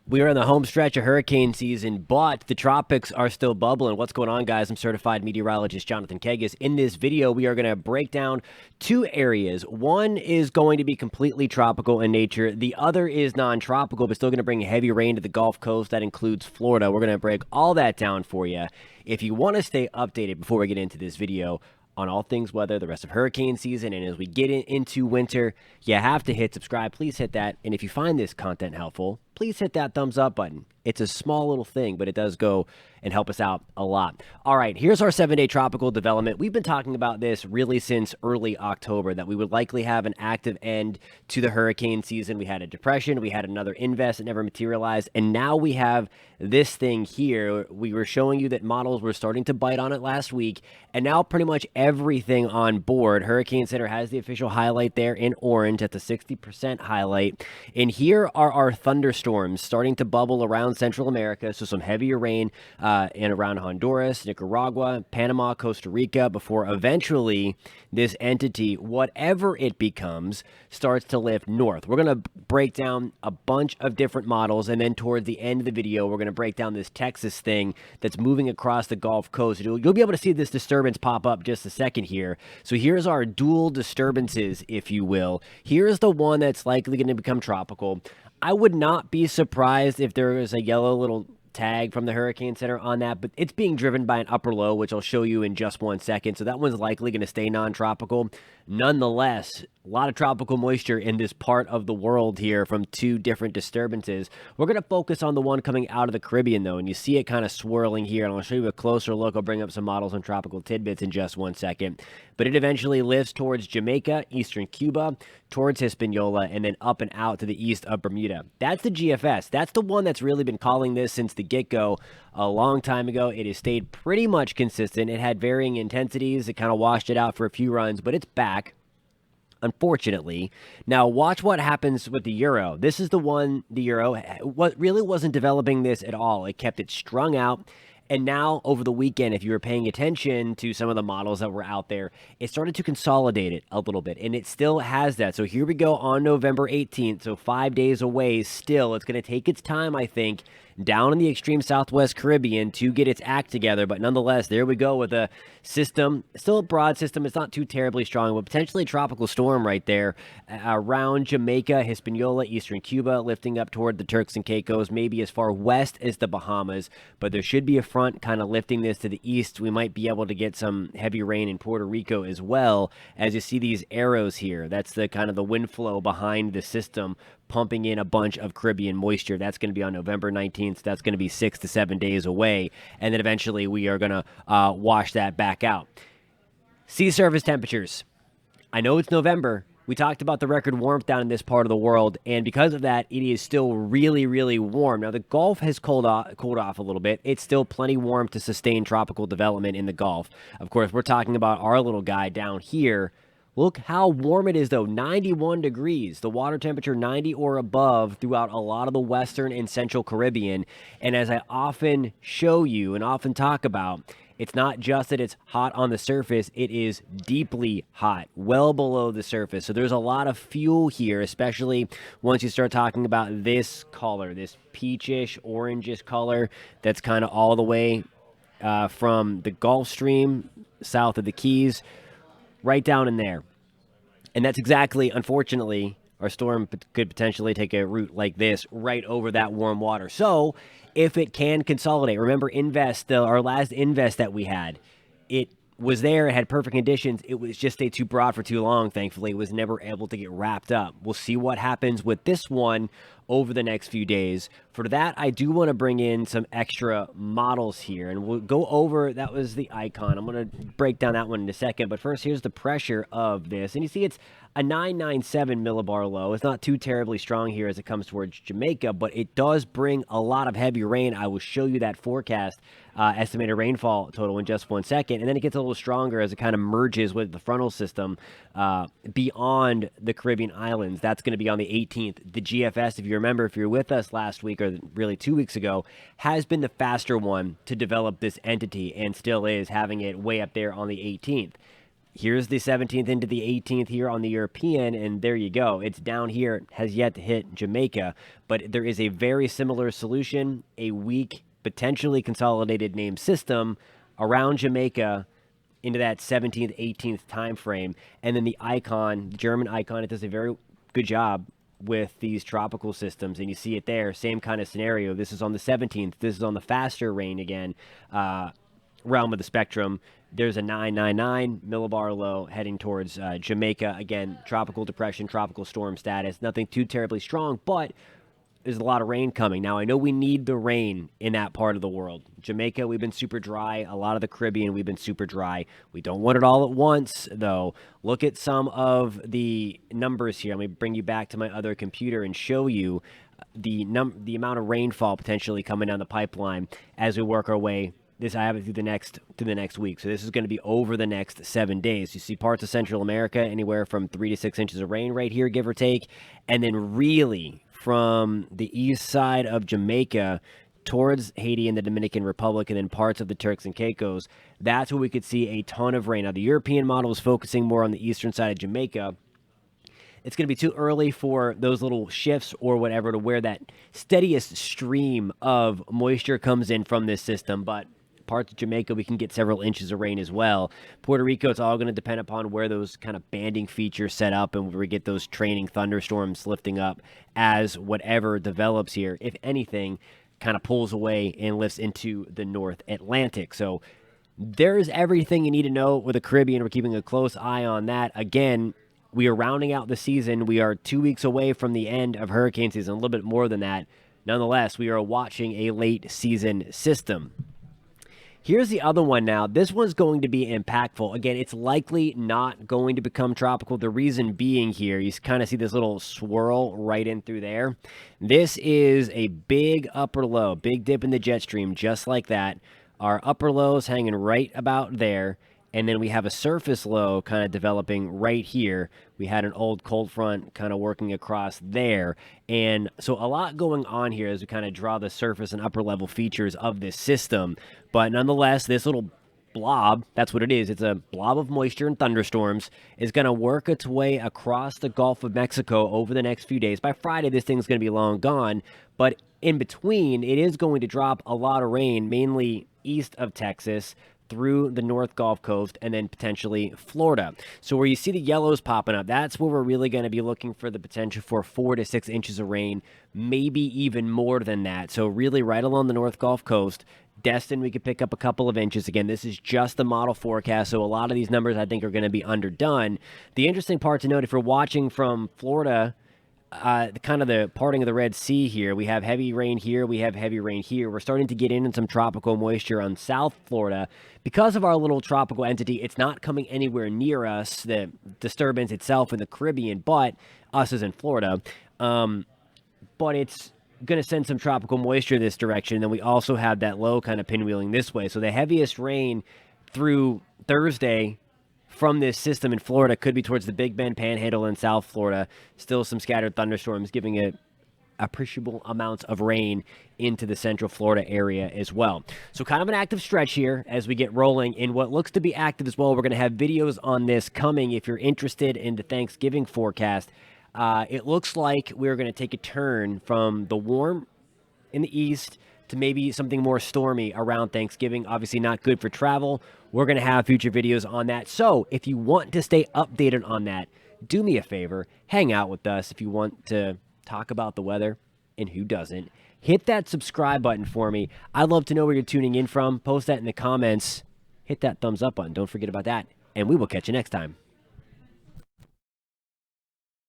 We are in the home stretch of hurricane season, but the tropics are still bubbling. What's going on, guys? I'm certified meteorologist Jonathan Caicos. In this video, we are going to break down two areas. One is going to be completely tropical in nature. The other is non-tropical, but still going to bring heavy rain to the Gulf Coast. That includes Florida. We're going to break all that down for you. If you want to stay updated before we get into this video on all things weather, the rest of hurricane season, and as we get into winter, you have to hit subscribe. Please hit that. And if you find this content helpful, please hit that thumbs up button. It's a small little thing, but it does go and help us out a lot. All right, here's our 7-day tropical development. We've been talking about this really since early October, that we would likely have an active end to the hurricane season. We had a depression, we had another invest that never materialized, and now we have this thing here. We were showing you that models were starting to bite on it last week, and now pretty much everything on board. Hurricane Center has the official highlight there in orange at the 60% highlight. And here are our thunderstorms starting to bubble around Central America, so some heavier rain and around Honduras, Nicaragua, Panama, Costa Rica, before eventually this entity, whatever it becomes, starts to lift north. We're going to break down a bunch of different models, and then towards the end of the video, we're going to break down this Texas thing that's moving across the Gulf Coast. You'll be able to see this disturbance pop up just a second here. So here's our dual disturbances, if you will. Here's the one that's likely going to become tropical. I would not be surprised if there is a yellow little tag from the Hurricane Center on that, but it's being driven by an upper low, which I'll show you in just 1 second. So that one's likely going to stay non-tropical. Nonetheless, a lot of tropical moisture in this part of the world here from two different disturbances. We're going to focus on the one coming out of the Caribbean, though, and you see it kind of swirling here, and I'll show you a closer look. I'll bring up some models on tropical tidbits in just 1 second. But it eventually lifts towards Jamaica, eastern Cuba, towards Hispaniola, and then up and out to the east of Bermuda. That's the GFS. That's the one that's really been calling this since the get-go a long time ago. It has stayed pretty much consistent. It had varying intensities. It kind of washed it out for a few runs, but it's back, unfortunately. Now, watch what happens with the Euro. This is the one, the Euro, what really wasn't developing this at all. It kept it strung out. And now, over the weekend, if you were paying attention to some of the models that were out there, it started to consolidate it a little bit, and it still has that. So here we go on November 18th, so 5 days away still. It's going to take its time, I think, down in the extreme southwest Caribbean to get its act together. But nonetheless, there we go with a system, still a broad system. It's not too terribly strong, but potentially a tropical storm right there around Jamaica, Hispaniola, eastern Cuba, lifting up toward the Turks and Caicos, maybe as far west as the Bahamas. But there should be a front kind of lifting this to the east. We might be able to get some heavy rain in Puerto Rico as well. As you see these arrows here, that's the kind of the wind flow behind the system, pumping in a bunch of Caribbean moisture. That's going to be on November 19th. That's going to be 6 to 7 days away. And then eventually we are going to wash that back out. Sea surface temperatures. I know it's November. We talked about the record warmth down in this part of the world, and because of that, it is still really, really warm. Now, the Gulf has cooled off a little bit. It's still plenty warm to sustain tropical development in the Gulf. Of course, we're talking about our little guy down here. Look how warm it is, though. 91 degrees. The water temperature 90 or above throughout a lot of the western and central Caribbean. And as I often show you and often talk about, it's not just that it's hot on the surface, it is deeply hot, well below the surface. So there's a lot of fuel here, especially once you start talking about this color, this peachish, orangish color that's kind of all the way from the Gulf Stream, south of the Keys, right down in there. And that's exactly, unfortunately, our storm could potentially take a route like this right over that warm water. So if it can consolidate, remember our last invest that we had, it was there, it had perfect conditions. It was just stayed too broad for too long, thankfully. It was never able to get wrapped up. We'll see what happens with this one over the next few days. For that, I do want to bring in some extra models here, and we'll go over, that was the icon. I'm going to break down that one in a second, but first, here's the pressure of this. And you see it's a 997 millibar low. It's not too terribly strong here as it comes towards Jamaica, but it does bring a lot of heavy rain. I will show you that forecast estimated rainfall total in just 1 second, and then it gets a little stronger as it kind of merges with the frontal system beyond the Caribbean islands. That's going to be on the 18th. The GFS, if you remember, if you're with us last week or really 2 weeks ago, has been the faster one to develop this entity and still is, having it way up there on the 18th. Here's the 17th into the 18th here on the European, and there you go. It's down here, has yet to hit Jamaica, but there is a very similar solution, a weak, potentially consolidated name system around Jamaica into that 17th, 18th time frame. And then the icon, the German icon, it does a very good job with these tropical systems, and you see it there, same kind of scenario. This is on the 17th. This is on the faster rain again, realm of the spectrum. There's a 999 millibar low heading towards Jamaica. Again, tropical depression, tropical storm status. Nothing too terribly strong, but there's a lot of rain coming. Now, I know we need the rain in that part of the world. Jamaica, we've been super dry. A lot of the Caribbean, we've been super dry. We don't want it all at once, though. Look at some of the numbers here. Let me bring you back to my other computer and show you the amount of rainfall potentially coming down the pipeline as we work our way. I have it through the next week. So this is going to be over the next 7 days. You see parts of Central America, anywhere from 3 to 6 inches of rain right here, give or take. And then really from the east side of Jamaica towards Haiti and the Dominican Republic, and then parts of the Turks and Caicos, that's where we could see a ton of rain. Now, the European model is focusing more on the eastern side of Jamaica. It's going to be too early for those little shifts or whatever to where that steadiest stream of moisture comes in from this system, but parts of Jamaica, we can get several inches of rain as well. Puerto Rico, it's all going to depend upon where those kind of banding features set up and where we get those training thunderstorms lifting up as whatever develops here, if anything, kind of pulls away and lifts into the North Atlantic. So there's everything you need to know with the Caribbean. We're keeping a close eye on that. Again, we are rounding out the season. We are 2 weeks away from the end of hurricane season, a little bit more than that. Nonetheless, we are watching a late season system. Here's the other one now. This one's going to be impactful. Again, it's likely not going to become tropical. The reason being here, you kind of see this little swirl right in through there. This is a big upper low, big dip in the jet stream, just like that. Our upper low is hanging right about there. And then we have a surface low kind of developing right here. We had an old cold front kind of working across there. And so a lot going on here as we kind of draw the surface and upper level features of this system. But nonetheless, this little blob, that's what it is. It's a blob of moisture and thunderstorms, is going to work its way across the Gulf of Mexico over the next few days. By Friday, this thing's going to be long gone. But in between, it is going to drop a lot of rain, mainly east of Texas, through the North Gulf Coast, and then potentially Florida. So where you see the yellows popping up, that's where we're really going to be looking for the potential for 4 to 6 inches of rain, maybe even more than that. So really right along the North Gulf Coast, Destin, we could pick up a couple of inches. Again, this is just the model forecast, so a lot of these numbers I think are going to be underdone. The interesting part to note, if you're watching from Florida, kind of the parting of the Red Sea here, we have heavy rain here, we have heavy rain here. We're starting to get in some tropical moisture on South Florida. Because of our little tropical entity, it's not coming anywhere near us, the disturbance itself in the Caribbean, but us as in Florida. But it's going to send some tropical moisture this direction. And then we also have that low kind of pinwheeling this way. So the heaviest rain through Thursday from this system in Florida could be towards the Big Bend Panhandle in South Florida. Still some scattered thunderstorms giving it appreciable amounts of rain into the Central Florida area as well. So kind of an active stretch here as we get rolling in what looks to be active as well. We're going to have videos on this coming if you're interested in the Thanksgiving forecast. It looks like we're going to take a turn from the warm in the east to maybe something more stormy around Thanksgiving. Obviously not good for travel. We're going to have future videos on that. So if you want to stay updated on that, do me a favor, hang out with us. If you want to talk about the weather, and who doesn't, hit that subscribe button for me. I'd love to know where you're tuning in from. Post that in the comments. Hit that thumbs up button. Don't forget about that. And we will catch you next time.